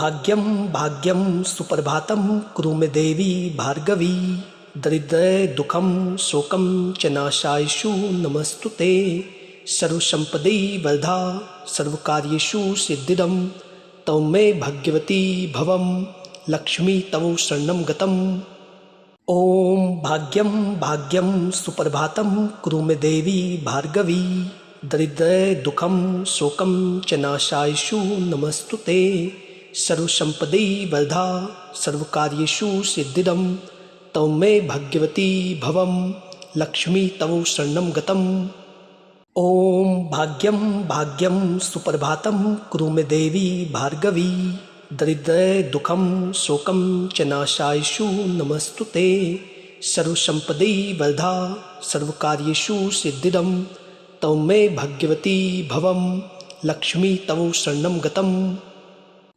भाग्यं भाग्यं सुप्रभातं कुरु मे देवी भार्गवी। दरिद्रे दुःखं शोकं च नाशायिषु नमस्तुते। सर्वसम्पदि वरदा सर्वकार्येषु सिद्धिदं तव मे भाग्यवती भवं लक्ष्मी तव शरणं गतम्। ओम भाग्यं भाग्यं सुप्रभातं कुरु मे देवी भार्गवी। दरिद्रे दुःखं शोकं च नाशायिषु नमस्तुते। सर्वसम्पदि वरदा सर्वकार्येषु सिद्धिदं तव मे भाग्यवती भवं लक्ष्मी तव शरणं गतम्। ओम भाग्यं भाग्यं सुप्रभातं कुरु मे देवी भार्गवी। दरिद्रे दुःखं शोकं च नाशायिषु नमस्तुते। सर्वसम्पदि वरदा सर्वकार्येषु सिद्धिदं तव मे भाग्यवती भवं लक्ष्मी तव शरणं गतम्।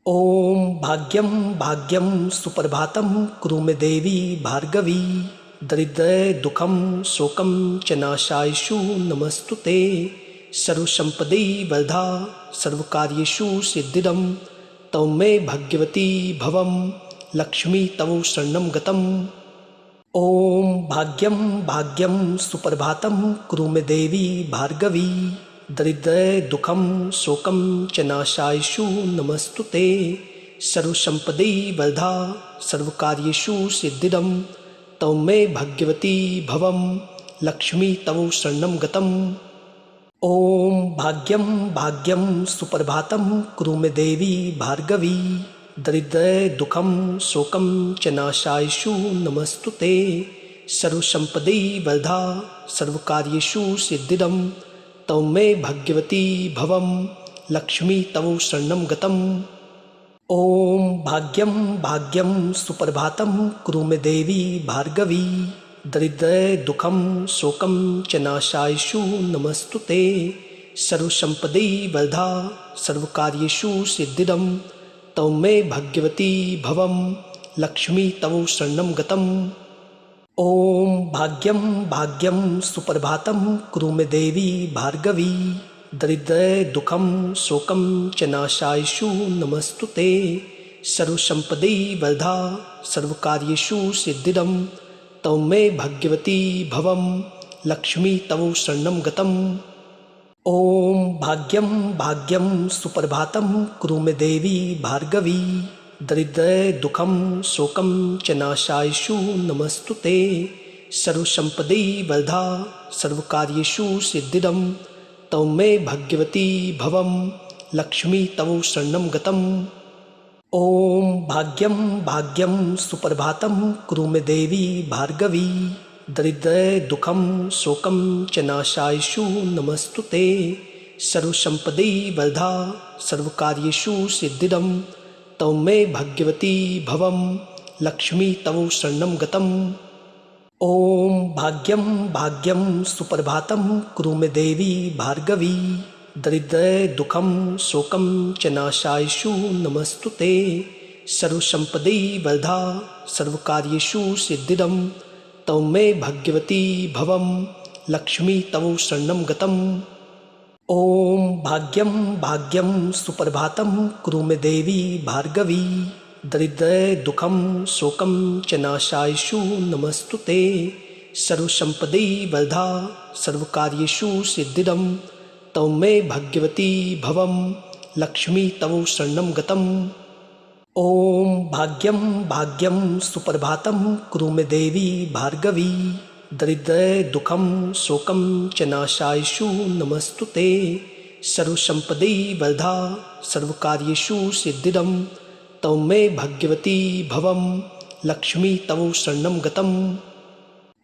ओम भाग्यं भाग्यं सुप्रभातं कुरु मे देवी भार्गवी। दरिद्रे दुःखं शोकं च नाशायिषु नमस्तुते। सर्वसम्पदि वरदा सर्वकार्येषु सिद्धिदं तव मे भाग्यवती भवं लक्ष्मी तव शरणं गतम्। ओम भाग्यं भाग्यं सुप्रभातं कुरु मे देवी भार्गवी। दरिद्रे दुःखं शोकं च नाशायिषु नमस्तुते। सर्वसम्पदि वरदा सर्वकार्येषु सिद्धिदं तव मे भाग्यवती भवं लक्ष्मी तव शरणं गतम्। ओम भाग्यं भाग्यं सुप्रभातं कुरु मे देवी भार्गवी। दरिद्रे दुःखं शोकं च नाशायिषु नमस्तुते। सर्वसम्पदि वरदा सर्वकार्येषु सिद्धिदं तव मे भाग्यवती भवं लक्ष्मी तव शरणं गतम्। ओम भाग्यं भाग्यं सुप्रभातं कुरु मे देवी भार्गवी। दरिद्रे दुःखं शोकं च नाशायिषु नमस्तुते। सर्वसम्पदि वरदा सर्वकार्येषु सिद्धिदं तव मे भाग्यवती भवं लक्ष्मी तव शरणं गतम्। ओम भाग्यं भाग्यं सुप्रभातं कुरु मे देवी भार्गवी। दरिद्रे दुःखं शोकं च नाशायिषु नमस्तुते। सर्वसम्पदि वरदा सर्वकार्येषु सिद्धिदं तव मे भाग्यवती भवं लक्ष्मी तव शरणं गतम्। ओम भाग्यं भाग्यं सुप्रभातं कुरु मे देवी भार्गवी। दरिद्रे दुःखं शोकं च नाशायिषु नमस्तुते। सर्वसम्पदि वरदा सर्वकार्येषु सिद्धिदं तव मे भाग्यवती भवं लक्ष्मी तव शरणं गतम्। ओम भाग्यं भाग्यं सुप्रभातं कुरु मे देवी भार्गवी। दरिद्रे दुःखं शोकं च नाशायिषु नमस्तुते। सर्वसम्पदि वरदा सर्वकार्येषु सिद्धिदं तव मे भाग्यवती भवं लक्ष्मी तव शरणं गतम्। ओम भाग्यं भाग्यं सुप्रभातं कुरु मे देवी भार्गवी। दरिद्रे दुःखं शोकं च नाशायिषु नमस्तुते। सर्वसम्पदि वरदा सर्वकार्येषु सिद्धिदं तव मे भाग्यवती भवं लक्ष्मी तव शरणं गतम्। ओम भाग्यं भाग्यं सुप्रभातं कुरु मे देवी भार्गवी। दरिद्रे दुःखं शोकं च नाशायिषु नमस्तुते। सर्वसम्पदि वरदा सर्वकार्येषु सिद्धिदं तव मे भाग्यवती भवं लक्ष्मी तव शरणं गतम्। ओम भाग्यं भाग्यं सुप्रभातं कुरु मे देवी भार्गवी। दरिद्रे दुःखं शोकं च नाशायिषु नमस्तुते। सर्वसम्पदि वरदा सर्वकार्येषु सिद्धिदं तव मे भाग्यवती भवं लक्ष्मी तव शरणं गतम्।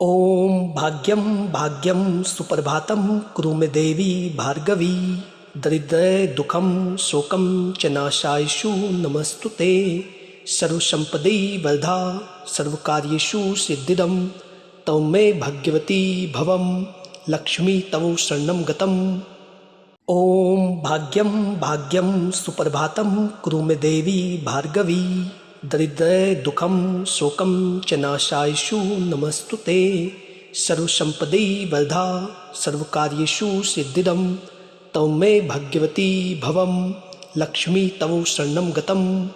ओम भाग्यं भाग्यं सुप्रभातं कुरु मे देवी भार्गवी। दरिद्रे दुःखं शोकं च नाशायिषु नमस्तुते। सर्वसम्पदि वरदा सर्वकार्येषु सिद्धिदं तव मे भाग्यवती भवं लक्ष्मी तव शरणं गतम्। ओम भाग्यं भाग्यं सुप्रभातं कुरु मे देवी भार्गवी। दरिद्रे दुःखं शोकं च नाशायिषु नमस्तुते। सर्वसम्पदि वरदा सर्वकार्येषु सिद्धिदं तव मे भाग्यवती भवं लक्ष्मी तव शरणं गतम्।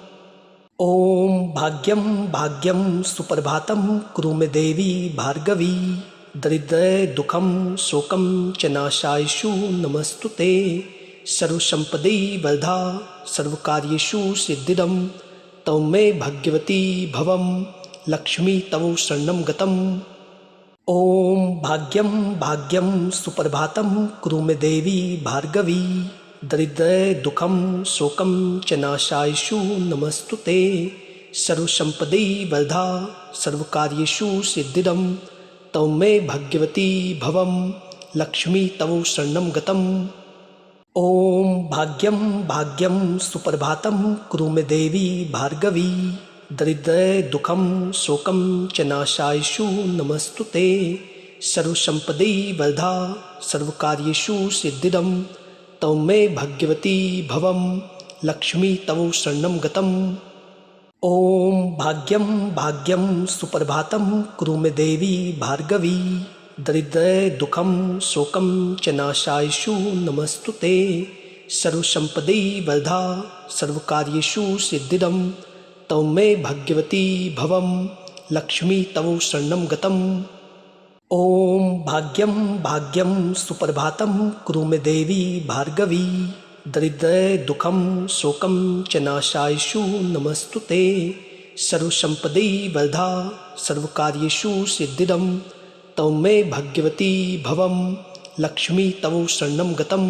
ॐ भाग्यं भाग्यं सुप्रभातं कुरु मे देवी भार्गवी दरिद्रे दुःखं शोकं च नाशायिषु नमस्तुते सर्वसम्पदि वरदा सर्वकार्येषु सिद्धिदं तव मे भगवती भवं लक्ष्मी तव शरणं गतम् ॐ भाग्यं भाग्यं सुप्रभातं कुरु मे देवी भार्गवी दरिद्रे दुःखं शोकं च नाशायिषु नमस्तुते सर्वसम्पदि वरदा सर्वकार्येषु सिद्धिदं तव मे भगवती भवं लक्ष्मी तव शरणं गतम् ॐ भाग्यं भाग्यं सुप्रभातं कुरु मे देवी भार्गवी दरिद्रे दुःखं शोकं च नाशायिषु नमस्तुते सर्वसम्पदि वरदा सर्वकार्येषु सिद्धिदं तव मे भगवती भवं लक्ष्मी तव शरणं गतम् ॐ भाग्यं भाग्यं सुप्रभातं कुरु मे देवी भार्गवी दरिद्रे दुःखं शोकं च नाशायिषु नमस्तुते सर्वसम्पदि वरदा सर्वकार्येषु सिद्धिदं तव मे भगवती भवं लक्ष्मी तव शरणं गतम् ॐ भाग्यं भाग्यं सुप्रभातं कुरु मे देवी भार्गवी दरिद्रे दुःखं शोकं च नाशायिषु नमस्तुते सर्वसम्पदि वरदा सर्वकार्येषु सिद्धिदं तव मे भगवती भवं लक्ष्मी तव शरणं गतम्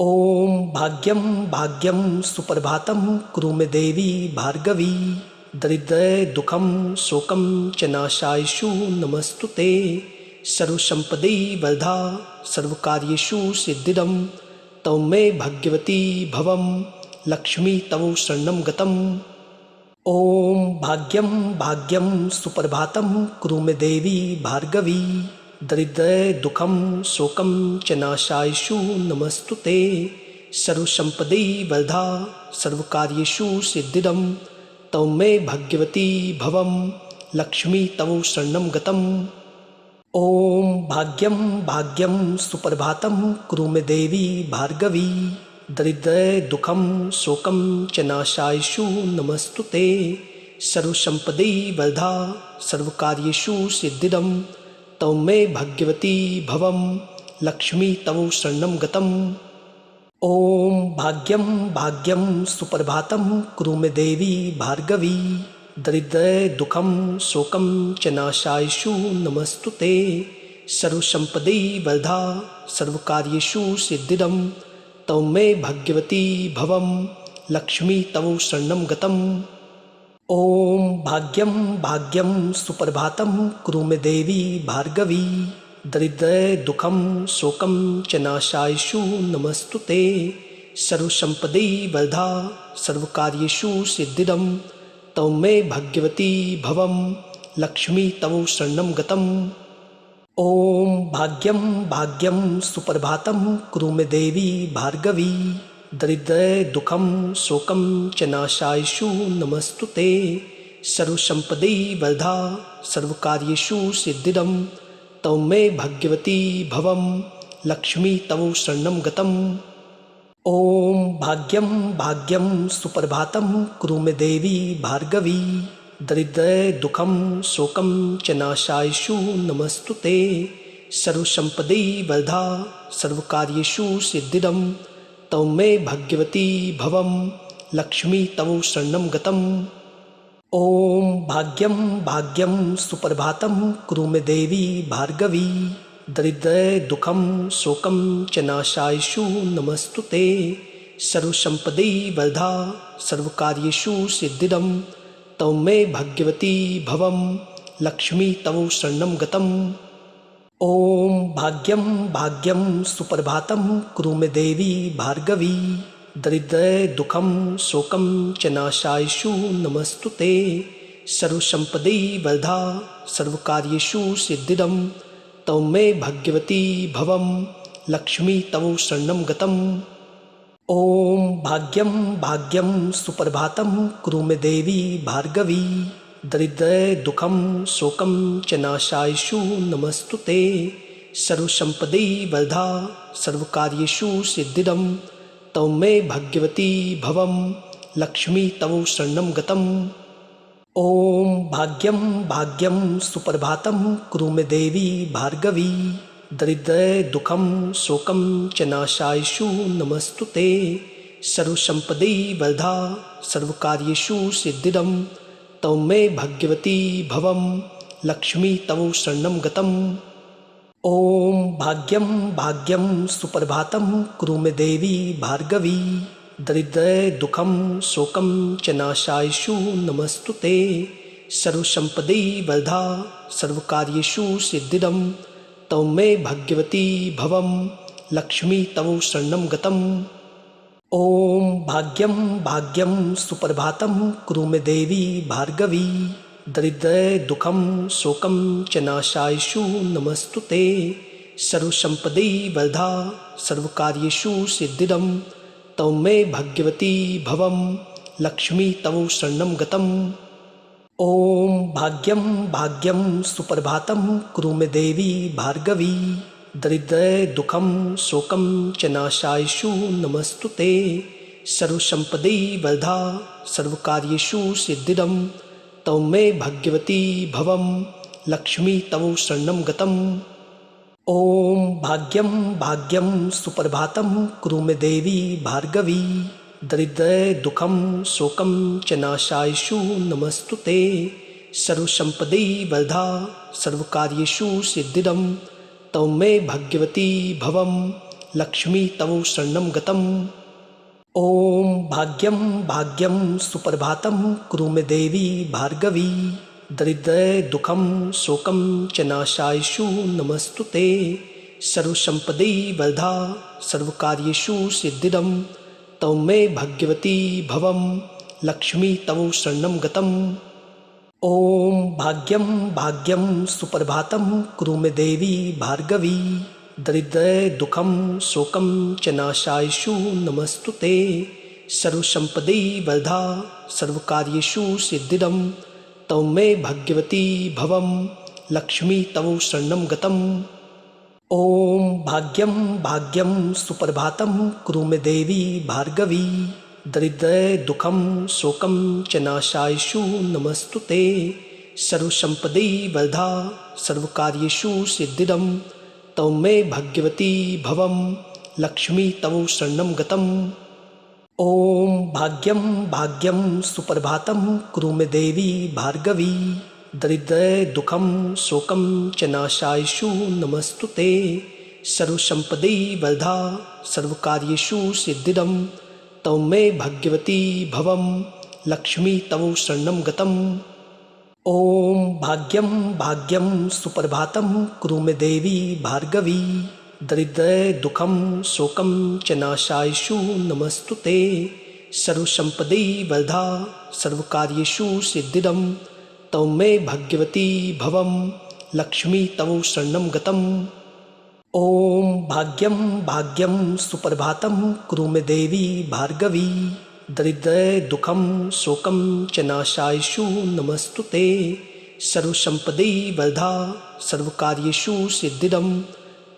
ॐ भाग्यं भाग्यं सुप्रभातं कुरु मे देवी भार्गवी दरिद्रे दुःखं शोकं च नाशायिषु नमस्तुते सर्वसम्पदि वरदा सर्वकार्येषु सिद्धिदं तव मे भगवती भवं लक्ष्मी तव शरणं गतम् ॐ भाग्यं भाग्यं सुप्रभातं कुरु मे देवी भार्गवी दरिद्रे दुःखं शोकं च नाशायिषु नमस्तुते सर्वसम्पदि वरदा सर्वकार्येषु सिद्धिदं तव मे भगवती भवं लक्ष्मी तव शरणं गतम् ॐ भाग्यं भाग्यं सुप्रभातं कुरु मे देवी भार्गवी दरिद्रे दुःखं शोकं च नाशायिषु नमस्तुते सर्वसम्पदि वरदा सर्वकार्येषु सिद्धिदं तव मे भगवती भवं लक्ष्मी तव शरणं गतम् ॐ भाग्यं भाग्यं सुप्रभातं कुरु मे देवी भार्गवी दरिद्रे दुःखं शोकं च नाशायिषु नमस्तुते सर्वसम्पदि वरदा सर्वकार्येषु सिद्धिदं तव मे भगवती भवं लक्ष्मी तव शरणं गतम् ॐ भाग्यं भाग्यं सुप्रभातं कुरु मे देवी भार्गवी दरिद्रे दुःखं शोकं च नाशायिषु नमस्तुते सर्वसम्पदि वरदा सर्वकार्येषु सिद्धिदं तव मे भगवती भवं लक्ष्मी तव शरणं गतम् ॐ भाग्यं भाग्यं सुप्रभातं कुरु मे देवी भार्गवी दरिद्रे दुःखं शोकं च नाशायिषु नमस्तुते सर्वसम्पदि वरदा सर्वकार्येषु सिद्धिदं तव मे भगवती भवं लक्ष्मी तव शरणं गतम् ॐ भाग्यं भाग्यं सुप्रभातं कुरु मे देवी भार्गवी दरिद्रे दुःखं शोकं च नाशायिषु नमस्तुते सर्वसम्पदि वरदा सर्वकार्येषु सिद्धिदं तव मे भगवती भवं लक्ष्मी तव शरणं गतम् ॐ भाग्यं भाग्यं सुप्रभातं कुरु मे देवी भार्गवी दरिद्रे दुःखं शोकं च नाशायिषु नमस्तुते सर्वसम्पदि वरदा सर्वकार्येषु सिद्धिदं तव मे भगवती भवं लक्ष्मी तव शरणं गतम् ॐ भाग्यं भाग्यं सुप्रभातं कुरु मे देवी भार्गवी दरिद्रे दुःखं शोकं च नाशायिषु नमस्तुते सर्वसम्पदि वरदा सर्वकार्येषु सिद्धिदं तव मे भगवती भवं लक्ष्मी तव शरणं गतम् ॐ भाग्यं भाग्यं सुप्रभातं कुरु मे देवी भार्गवी दरिद्रे दुःखं शोकं च नाशायिषु नमस्तुते सर्वसम्पदि वरदा सर्वकार्येषु सिद्धिदं तव मे भगवती भवं लक्ष्मी तव शरणं गतम्। ॐ भाग्यं भाग्यं सुप्रभातं कुरु मे देवी भार्गवी। दरिद्र दुःखं शोकं च नाशायिषु नमस्तुते। सर्वसम्पदि वरदा सर्वकार्येषु सिद्धिदं तव मे भाग्यवती भवं लक्ष्मी तव शरणं गतम्। ॐ भाग्यं भाग्यं सुप्रभातं कुरु मे देवी भार्गवी। दरिद्र दुःखं शोकं च नाशायिषु नमस्तुते। सर्वसम्पदि वरदा सर्वकार्येषु सिद्धिदं तव मे भाग्यवती भवं लक्ष्मी तव शरणं गतम्। ॐ भाग्यं भाग्यं सुप्रभातं कुरु मे देवी भार्गवी। दरिद्र दुःखं शोकं च नाशायिषु नमस्तुते। सर्वसम्पदि वरदा सर्वकार्येषु सिद्धिदं तव मे भाग्यवती भवं लक्ष्मी तव शरणं गतम्। ॐ भाग्यं भाग्यं सुप्रभातं कुरु मे देवी भार्गवी। दरिद्र दुःखं शोकं च नाशायिषु नमस्तुते। सर्वसम्पदि वरदा सर्वकार्येषु सिद्धिदं तव मे भाग्यवती भवं लक्ष्मी तव शरणं गतम्। ॐ भाग्यं भाग्यं सुप्रभातं कुरु मे देवी भार्गवी। दरिद्र दुःखं शोकं च नाशायिषु नमस्तुते। सर्वसम्पदि वरदा सर्वकार्येषु सिद्धिदं तव मे भाग्यवती भवं लक्ष्मी तव शरणं गतम्। ॐ भाग्यं भाग्यं सुप्रभातं कुरु मे देवी भार्गवी। दरिद्र दुःखं शोकं च नाशायिषु नमस्तुते। सर्वसम्पदि वरदा सर्वकार्येषु सिद्धिदं तव मे भाग्यवती भवं लक्ष्मी तव शरणं गतम्। ॐ भाग्यं भाग्यं सुप्रभातं कुरु मे देवी भार्गवी। दरिद्र दुःखं शोकं च नाशायिषु नमस्तुते। सर्वसम्पदि वरदा सर्वकार्येषु सिद्धिदं तव मे भाग्यवती भवं लक्ष्मी तव शरणं गतम्। ॐ भाग्यं भाग्यं सुप्रभातं कुरु मे देवी भार्गवी। दरिद्र दुःखं शोकं च नाशायिषु नमस्तुते। सर्वसम्पदि वरदा सर्वकार्येषु सिद्धिदं तव मे भाग्यवती भवं लक्ष्मी तव शरणं गतम्। ॐ भाग्यं भाग्यं सुप्रभातं कुरु मे देवी भार्गवी। दरिद्र दुःखं शोकं च नाशायिषु नमस्तुते। सर्वसम्पदि वरदा सर्वकार्येषु सिद्धिदं तव मे भाग्यवती भवं लक्ष्मी तव शरणं गतम्। ॐ भाग्यं भाग्यं सुप्रभातं कुरु मे देवी भार्गवी। दरिद्र दुःखं शोकं च नाशायिषु नमस्तुते। सर्वसम्पदि वरदा सर्वकार्येषु सिद्धिदं तव मे भाग्यवती भवं लक्ष्मी तव शरणं गतम्। ॐ भाग्यं भाग्यं सुप्रभातं कुरु मे देवी भार्गवी। दरिद्र दुःखं शोकं च नाशायिषु नमस्तुते। सर्वसम्पदि वरदा सर्वकार्येषु सिद्धिदं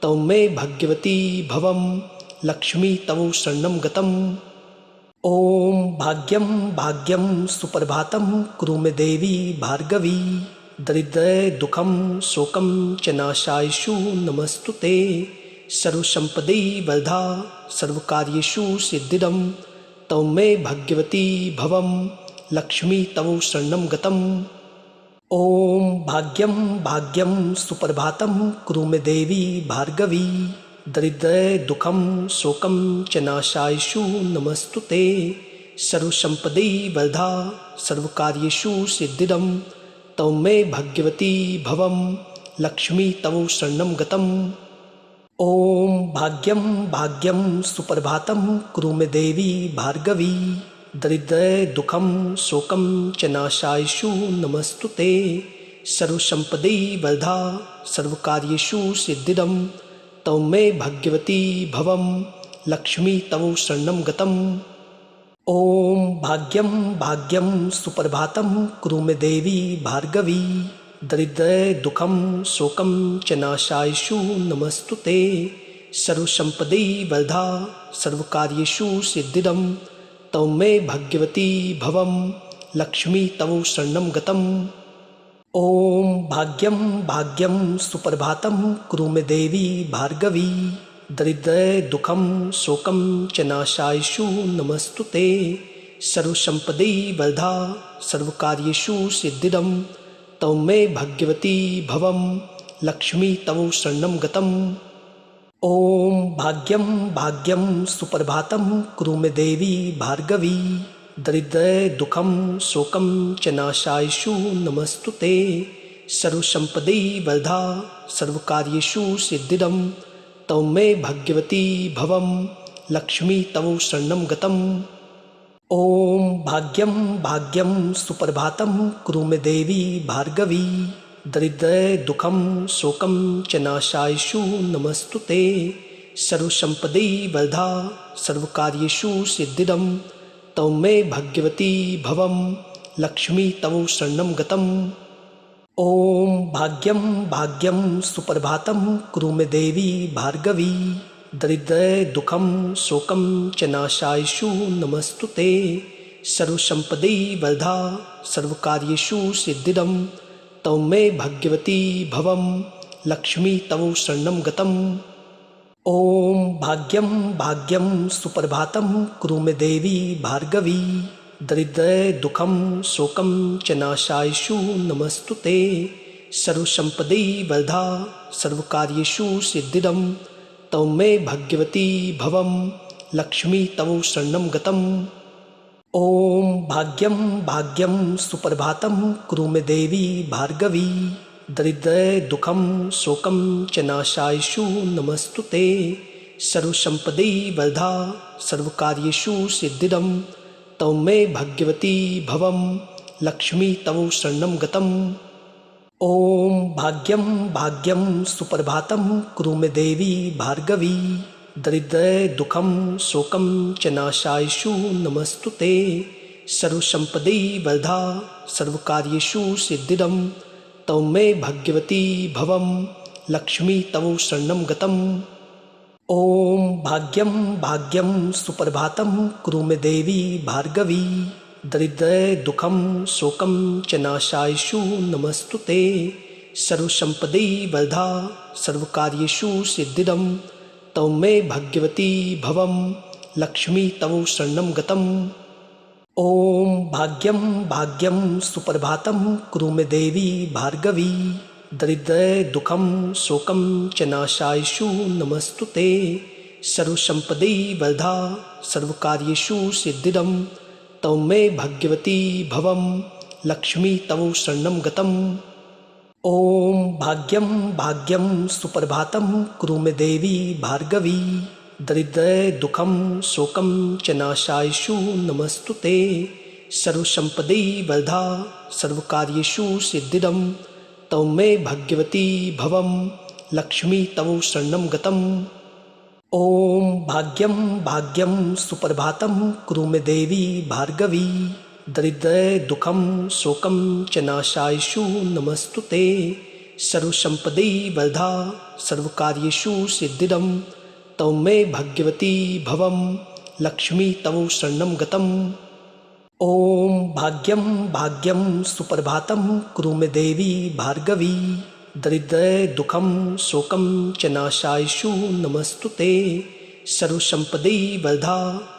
तव मे भाग्यवती भवं लक्ष्मी तव शरणं गतम्। ॐ भाग्यं भाग्यं सुप्रभातं कुरु मे देवी भार्गवी। दरिद्र दुःखं शोकं च नाशायिषु नमस्तुते। सर्वसम्पदि वरदा सर्वकार्येषु सिद्धिदं तव मे भाग्यवती भवं लक्ष्मी तव शरणं गतम्। ॐ भाग्यं भाग्यं सुप्रभातं कुरु मे देवी भार्गवी। दरिद्र दुःखं शोकं च नाशायिषु नमस्तुते। सर्वसम्पदि वरदा सर्वकार्येषु सिद्धिदं तव मे भाग्यवती भवं लक्ष्मी तव शरणं गतम्। ॐ भाग्यं भाग्यं सुप्रभातं कुरु मे देवी भार्गवी। दरिद्र दुःखं शोकं च नाशायिषु नमस्तुते। सर्वसम्पदि वरदा सर्वकार्येषु सिद्धिदं तव मे भाग्यवती भवं लक्ष्मी तव शरणं गतम्। ॐ भाग्यं भाग्यं सुप्रभातं कुरु मे देवी भार्गवी। दरिद्र दुःखं शोकं च नाशायिषु नमस्तुते। सर्वसम्पदि वरदा सर्वकार्येषु सिद्धिदं तव मे भाग्यवती भवम लक्ष्मी तव शरणं गतम्। ओम भाग्यम भाग्यम सुप्रभातम कुरु मे देवी भार्गवी दरिद्र दुखम शोकम च नाशायशु नमस्तुते। सर्वसंपदि वरदा सर्वकार्येषु सिद्धिदं तव मे भाग्यवती भवम लक्ष्मी तव शरणं गतम्। ओम भाग्यम भाग्यम सुप्रभातम कुरु मे देवी भार्गवी दरिद्र दुखम शोकम च नाशायशु नमस्तुते। सर्वसंपदि वरदा सर्वकार्येषु सिद्धिदं तव मे भाग्यवती भवम लक्ष्मी तव शरणं गतम्। ओम भाग्यम भाग्यम सुप्रभातम कुरु मे देवी भार्गवी दरिद्र दुखम शोकम च नाशायशु नमस्तुते। सर्वसंपदि वरदा सर्वकार्येषु सिद्धिदं तव मे भाग्यवती भवम लक्ष्मी तव शरणं गतम्। ओम भाग्यम भाग्यम सुप्रभातम कुरु मे देवी भार्गवी दरिद्र दुखम शोकम च नाशायशु नमस्तुते। सर्वसंपदि वरदा सर्वकार्येषु सिद्धिदं तव मे भाग्यवती भवम लक्ष्मी तव शरणं गतम्। ओम भाग्यम भाग्यम सुप्रभातम कुरु मे देवी भार्गवी दरिद्र दुखम शोकम च नाशायशु नमस्तुते। सर्वसंपदि वरदा सर्वकार्येषु सिद्धिदं तव मे भाग्यवती भवम लक्ष्मी तव शरणं गतम्। ओम भाग्यम भाग्यम सुप्रभातम कुरु मे देवी भार्गवी दरिद्र दुखम शोकम च नाशायशु नमस्तुते। सर्वसंपदि वरदा सर्वकार्येषु सिद्धिदं तव मे भाग्यवती भवम लक्ष्मी तव शरणं गतम्। ओम भाग्यम भाग्यम सुप्रभातम कुरु मे देवी भार्गवी दरिद्र दुखम शोकम च नाशायशु नमस्तुते। सर्वसंपदि वरदा सर्वकार्येषु सिद्धिदं तव मे भाग्यवती भवम लक्ष्मी तव शरणं गतम्। ओम भाग्यम भाग्यम सुप्रभातम कुरु मे देवी भार्गवी दरिद्र दुखम शोकम च नाशायशु नमस्तुते। सर्वसंपदि वरदा सर्वकार्येषु सिद्धिदं तव मे भाग्यवती भवम लक्ष्मी तव शरणं गतम्। ओम भाग्यम भाग्यम सुप्रभातम कुरु मे देवी भार्गवी दरिद्र दुखम शोकम च नाशायशु नमस्तुते। सर्वसंपदि वरदा सर्वकार्येषु सिद्धिदं तव मे भाग्यवती भवम लक्ष्मी तव शरणं गतम्। ओम भाग्यम भाग्यम सुप्रभातम कुरु मे देवी भार्गवी दरिद्र दुखम शोकम च नाशायशु नमस्तुते। सर्वसंपदि वरदा सर्वकार्येषु सिद्धिदं तव मे भाग्यवती भवम लक्ष्मी तव शरणं गतम्। ओम भाग्यम भाग्यम सुप्रभातम कुरु मे देवी भार्गवी दरिद्र दुखम शोकम च नाशायशु नमस्तुते। सर्वसंपदि वरदा सर्वकार्येषु सिद्धिदं तव मे भाग्यवती भवम लक्ष्मी तव शरणं गतम्। ओम भाग्यम भाग्यम सुप्रभातम कुरु मे देवी भार्गवी दरिद्र दुखम शोकम च नाशायशु नमस्तुते। सर्वसंपदि वरदा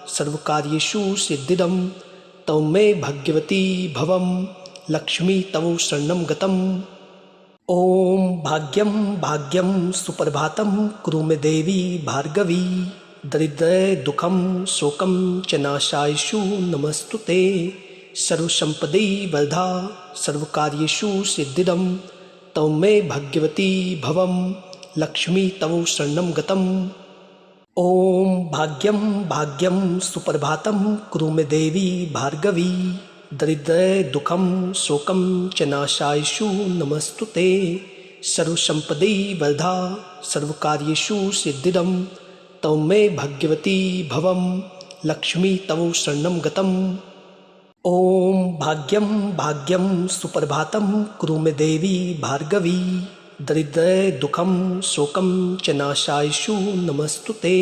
सर्वकार्येषु सिद्धिदं तव मे भाग्यवती भवम लक्ष्मी तव शरणं गतम्। ओम भाग्यम भाग्यम सुप्रभातम कुरु मे देवी भार्गवी दरिद्र दुखम शोकम च नाशायशु नमस्तुते। सर्वसंपदि वरदा सर्वकार्येषु सिद्धिदं तव मे भाग्यवती भवम लक्ष्मी तव शरणं गतम्। ओम भाग्यम भाग्यम सुप्रभातम कुरु मे देवी भार्गवी दरिद्र दुखम शोकम च नाशायशु नमस्तुते। सर्वसंपदि वरदा सर्वकार्येषु सिद्धिदं तव मे भाग्यवती भवम लक्ष्मी तव शरणं गतम्। ओम भाग्यम भाग्यम सुप्रभातम कुरु मे देवी भार्गवी दरिद्र दुखम शोकम च नाशायशु नमस्तुते।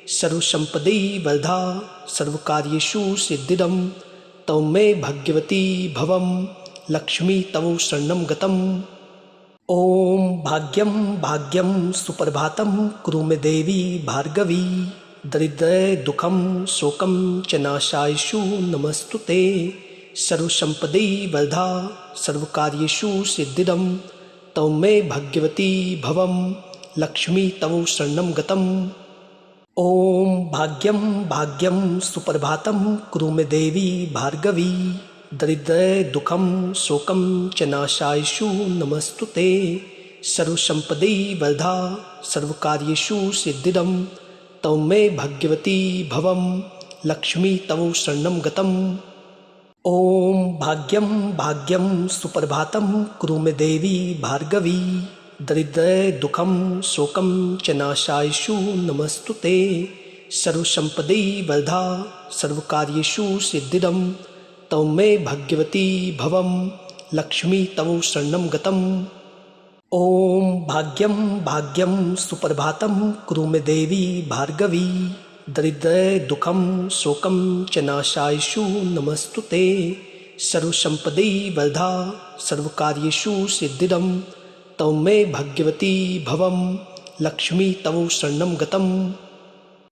सर्वसम्पदि वरदा सर्वकार्येषु सिद्धिदं तव मे भाग्यवती भवं लक्ष्मी तव शरणं गतम्। ॐ भाग्यं भाग्यं सुप्रभातं कुरु मे देवी भार्गवी दरिद्र दुःखं शोकं च नाशायिषु नमस्तुते। सर्वसम्पदि वरदा सर्वकार्येषु सिद्धिदं तव मे भाग्यवती भवं लक्ष्मी तव शरणं गतम्। ॐ भाग्यं भाग्यं सुप्रभातं कुरु मे देवी भार्गवी दरिद्र दुःखं शोकं च नाशायिषु नमस्तुते। सर्वसम्पदि वरदा सर्वकार्येषु सिद्धिदं तव मे भाग्यवती भवं लक्ष्मी तव शरणं गतम्। ॐ भाग्यं भाग्यं सुप्रभातं कुरु मे देवी भार्गवी दरिद्र दुःखं शोकं च नाशायिषु नमस्तुते। सर्वसम्पदि वरदा सर्वकार्येषु सिद्धिदं तव मे भाग्यवती भवं लक्ष्मी तव शरणं गतम्। ॐ भाग्यं भाग्यं सुप्रभातं कुरु मे देवी भार्गवी दरिद्र दुःखं शोकं च नाशायिषु नमस्तुते। सर्वसम्पदि वरदा सर्वकार्येषु सिद्धिदं तव मे भाग्यवती भवं लक्ष्मी तव शरणं गतम्।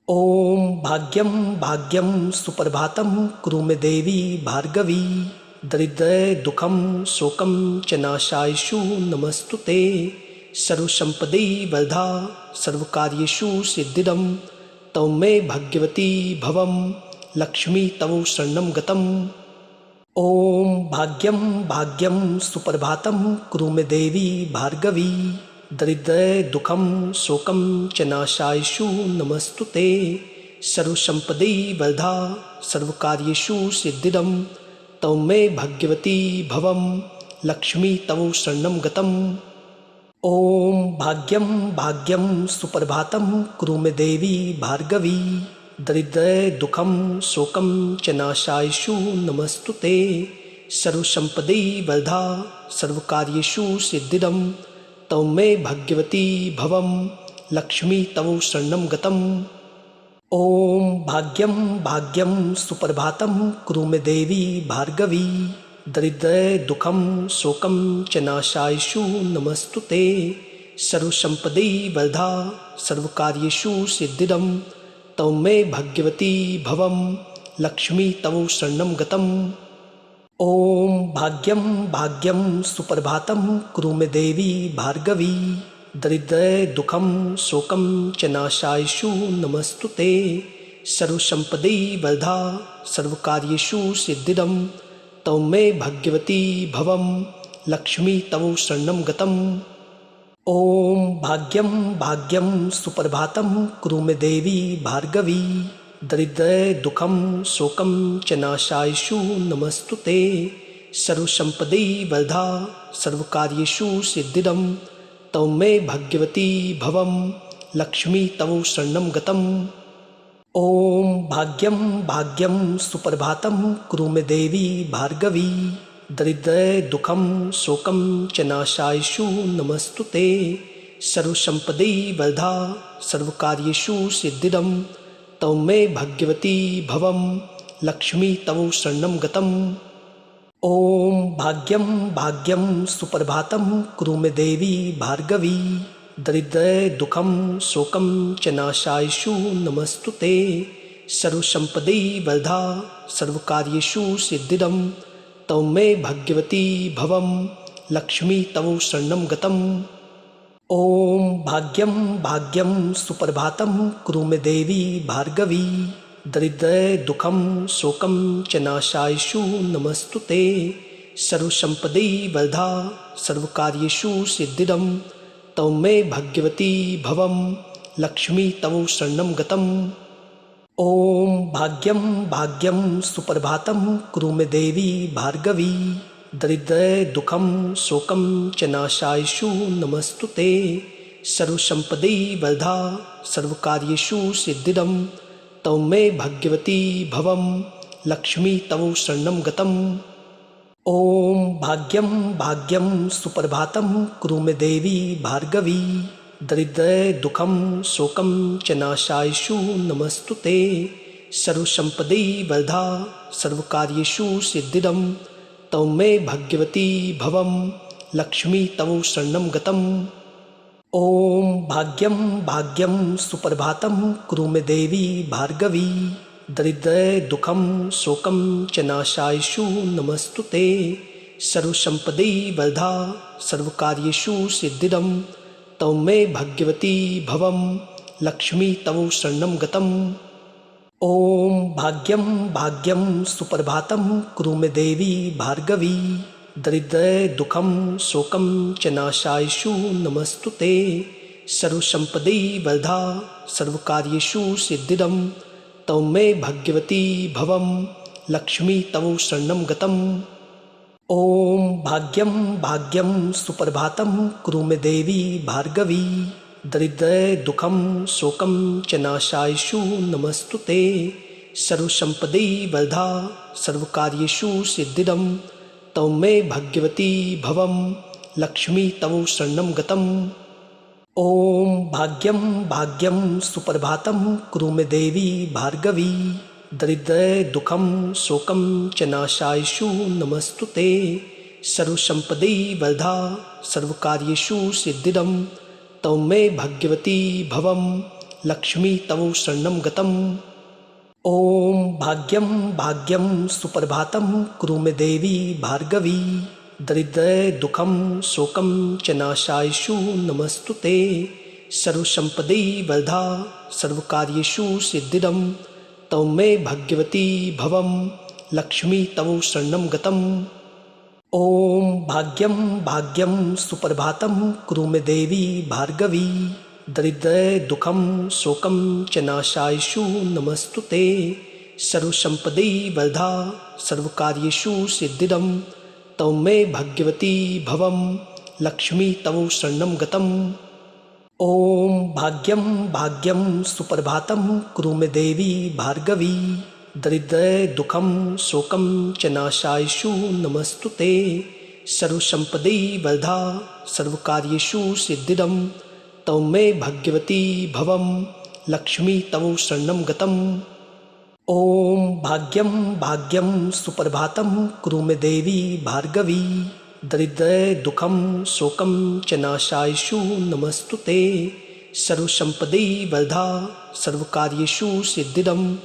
ॐ भाग्यं भाग्यं सुप्रभातं कुरु मे देवी भार्गवी दरिद्र दुःखं शोकं च नाशायिषु नमस्तुते। सर्वसम्पदि वरदा सर्वकार्येषु सिद्धिदं तव मे भाग्यवती भवं लक्ष्मी तव शरणं गतम्। ॐ भाग्यं भाग्यं सुप्रभातं कुरु मे देवी भार्गवी दरिद्र दुःखं शोकं च नाशायिषु नमस्तुते। सर्वसम्पदि वरदा सर्वकार्येषु सिद्धिदं तव मे भाग्यवती भवं लक्ष्मी तव शरणं गतम्। ॐ भाग्यं भाग्यं सुप्रभातं कुरु मे देवी भार्गवी दरिद्र दुःखं शोकं च नाशायिषु नमस्तुते। सर्वसम्पदि वरदा सर्वकार्येषु सिद्धिदं तव मे भाग्यवती भवं लक्ष्मी तव शरणं गतम्। ॐ भाग्यं भाग्यं सुप्रभातं कुरु मे देवी भार्गवी दरिद्र दुःखं शोकं च नाशायिषु नमस्तुते। सर्वसम्पदि वरदा सर्वकार्येषु सिद्धिदं तव मे भाग्यवती भवं लक्ष्मी तव शरणं गतम्। ॐ भाग्यं भाग्यं सुप्रभातं कुरु मे देवी भार्गवी दरिद्र दुःखं शोकं च नाशायिषु नमस्तुते। सर्वसम्पदि वरदा सर्वकार्येषु सिद्धिदं तव मे भाग्यवती भवं लक्ष्मी तव शरणं गतम्। ॐ भाग्यं भाग्यं सुप्रभातं कुरु मे देवी भार्गवी दरिद्र दुःखं शोकं च नाशायिषु नमस्तुते। सर्वसम्पदि वरदा सर्वकार्येषु सिद्धिदं तव मे भाग्यवती भवं लक्ष्मी तव शरणं गतम्। ॐ भाग्यं भाग्यं सुप्रभातं कुरु मे देवी भार्गवी दरिद्र दुःखं शोकं च नाशायिषु नमस्तुते। सर्वसम्पदि वरदा सर्वकार्येषु सिद्धिदं तव मे भाग्यवती भवं लक्ष्मी तव शरणं गतम्। ॐ भाग्यं भाग्यं सुप्रभातं कुरु मे देवी भार्गवी दरिद्र दुःखं शोकं च नाशायिषु नमस्तुते। सर्वसम्पदि वरदा सर्वकार्येषु सिद्धिदं तव मे भाग्यवती भवं लक्ष्मी तव शरणं गतम्। ॐ भाग्यं भाग्यं सुप्रभातं कुरु मे देवी भार्गवी दरिद्र दुःखं शोकं च नाशायिषु नमस्तुते। सर्वसम्पदि वरदा सर्वकार्येषु सिद्धिदं तव मे भाग्यवती भवं लक्ष्मी तव शरणं गतम्। ॐ भाग्यं भाग्यं सुप्रभातं कुरु मे देवी भार्गवी दरिद्र दुःखं शोकं च नाशायिषु नमस्तुते। सर्वसम्पदि वरदा सर्वकार्येषु सिद्धिदं तव मे भाग्यवती भवं लक्ष्मी तव शरणं गतम्। ॐ भाग्यं भाग्यं सुप्रभातं कुरु मे देवी भार्गवी दरिद्र दुखम शोकम च नाशायशु नमस्तुते। सर्वसंपदि वरदा सर्वकार्येषु सिद्धिदं तव मे भाग्यवती भवम लक्ष्मी तव शरणं गतम्। ओम भाग्यम भाग्यम सुप्रभातम कुरु मे देवी भार्गवी। दरिद्र दुखम शोकम च नाशायशु नमस्तुते। सर्वसंपदि वरदा सर्वकार्येषु सिद्धिदं तव मे भाग्यवती भवम लक्ष्मी तव शरणं गतम्। ओम भाग्यम भाग्यम सुप्रभातम कुरु मे देवी भार्गवी। दरिद्र दुखम शोकम च नाशायशु नमस्तुते। सर्वसंपदि वरदा सर्वकार्येषु सिद्धिदं तव मे भाग्यवती भवम लक्ष्मी तव शरणं गतम्। ओम भाग्यम भाग्यम सुप्रभातम कुरु मे देवी भार्गवी। दरिद्र दुखम शोकम च नाशायशु नमस्तुते। सर्वसंपदि वरदा सर्वकार्येषु सिद्धिदं तव मे भाग्यवती भवम लक्ष्मी तव शरणं गतम्। ओम भाग्यम भाग्यम सुप्रभातम कुरु मे देवी भार्गवी। दरिद्र दुखम शोकम च नाशायशु नमस्तुते। सर्वसंपदि वरदा सर्वकार्येषु सिद्धिदं तव मे भाग्यवती भवम लक्ष्मी तव शरणं गतम्। ओम भाग्यम भाग्यम सुप्रभातम कुरु मे देवी भार्गवी। दरिद्र दुखम शोकम च नाशायशु नमस्तुते। सर्वसंपदि वरदा सर्वकार्येषु सिद्धिदं तव मे भाग्यवती भवम लक्ष्मी तव शरणं गतम्। ओम भाग्यम भाग्यम सुप्रभातम कुरु मे देवी भार्गवी। दरिद्र दुखम शोकम च नाशायशु नमस्तुते। सर्वसंपदि वरदा सर्वकार्येषु सिद्धिदं तव मे भाग्यवती भवम लक्ष्मी तव शरणं गतम्। ओम भाग्यम भाग्यम सुप्रभातम कुरु मे देवी भार्गवी। दरिद्र दुखम शोकम च नाशायशु नमस्तुते। सर्वसंपदि वरदा सर्वकार्येषु सिद्धिदं तव मे भाग्यवती भवम लक्ष्मी तव शरणं गतम्। ओम भाग्यम भाग्यम सुप्रभातम कुरु मे देवी भार्गवी। दरिद्र दुखम शोकम च नाशायशु नमस्तुते। सर्वसंपदि वरदा सर्वकार्येषु सिद्धिदं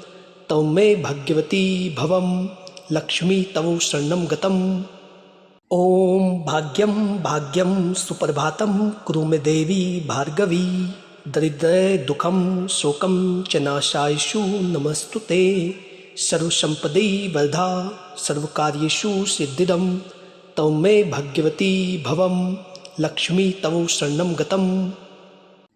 तव मे भाग्यवती भवम लक्ष्मी तव शरणं गतम्। ओम भाग्यम भाग्यम सुप्रभातम कुरु मे देवी भार्गवी। दरिद्र दुखम शोकम च नाशायशु नमस्तुते। सर्वसंपदि वरदा सर्वकार्येषु सिद्धिदं तव मे भाग्यवती भवम लक्ष्मी तव शरणं गतम्।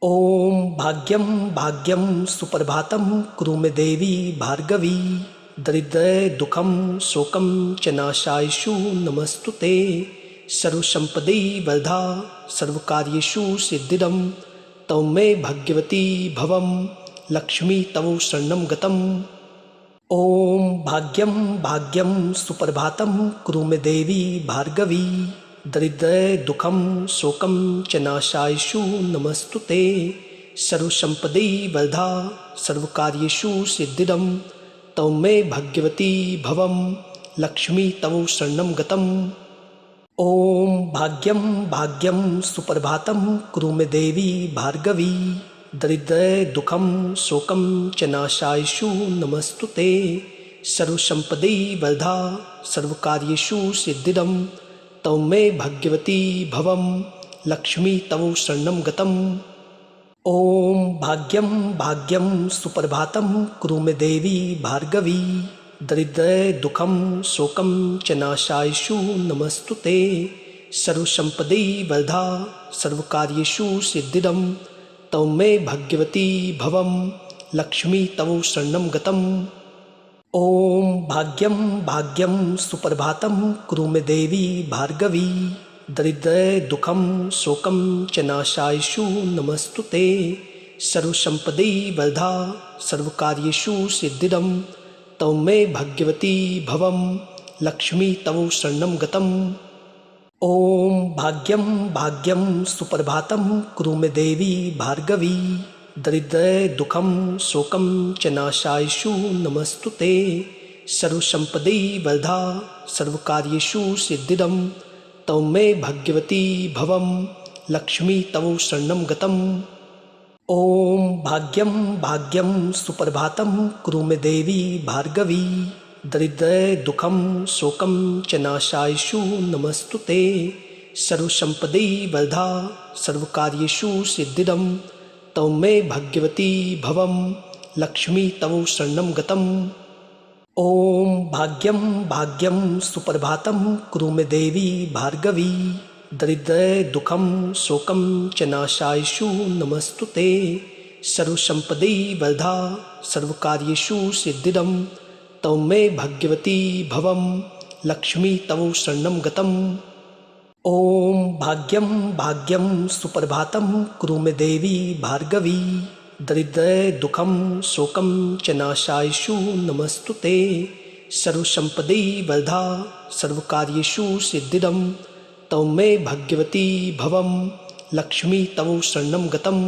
ओम भाग्यम भाग्यम सुप्रभातम कुरु मे देवी भार्गवी। दरिद्र दुखम शोकम च नाशायशु नमस्तुते। सर्वसंपदि वरदा सर्वकार्येषु सिद्धिदं तव मे भाग्यवती भवम लक्ष्मी तव शरणं गतम्। ओम भाग्यम भाग्यम सुप्रभातम कुरु मे देवी भार्गवी। दरिद्र दुखम शोकम च नाशायशु नमस्तुते। सर्वसंपदि वरदा सर्वकार्येषु सिद्धिदं तव मे भाग्यवती भवम लक्ष्मी तव शरणं गतम्। ओम भाग्यम भाग्यम सुप्रभातम कुरु मे देवी भार्गवी। दरिद्र दुखम शोकम च नाशायशु नमस्तुते। सर्वसंपदि वरदा सर्वकार्येषु सिद्धिदं तव मे भाग्यवती भवम लक्ष्मी तव शरणं गतम्। ओम भाग्यम भाग्यम सुप्रभातम कुरु मे देवी भार्गवी। दरिद्र दुखम शोकम च नाशायशु नमस्तुते। सर्वसंपदि वरदा सर्वकार्येषु सिद्धिदं तव मे भाग्यवती भवम लक्ष्मी तव शरणं गतम्। ओम भाग्यम भाग्यम सुप्रभातम कुरु मे देवी भार्गवी। दरिद्र दुखम शोकम च नाशायशु नमस्तुते। सर्वसंपदि वरदा सर्वकार्येषु सिद्धिदं तव मे भाग्यवती भवम लक्ष्मी तव शरणं गतम्। ॐ भाग्यं भाग्यं सुप्रभातं कुरु मे देवी भार्गवी दरिद्रदुःखं शोकं च नाशायिषु नमस्तुते सर्वसम्पदि वरदा सर्वकार्येषु सिद्धिदं तव मे भाग्यवती भवं लक्ष्मी तव शरणं गतम्। ॐ भाग्यं भाग्यं सुप्रभातं कुरु मे देवी भार्गवी दरिद्रदुःखं शोकं च नाशायिषु नमस्तुते सर्वसम्पदि वरदा सर्वकार्येषु सिद्धिदं तव मे भाग्यवती भवं लक्ष्मी तव शरणं गतम्। ॐ भाग्यं भाग्यं सुप्रभातं कुरु मे देवी भार्गवी दरिद्रदुःखं शोकं च नाशायिषु नमस्तुते सर्वसम्पदि वरदा सर्वकार्येषु सिद्धिदं तव मे भाग्यवती भवं लक्ष्मी तव शरणं गतम्। ॐ भाग्यं भाग्यं सुप्रभातं कुरु मे देवी भार्गवी दरिद्रदुःखं शोकं च नाशायिषु नमस्तुते सर्वसम्पदि वरदा सर्वकार्येषु सिद्धिदं तव मे भाग्यवती भवं लक्ष्मी तव शरणं गतम्।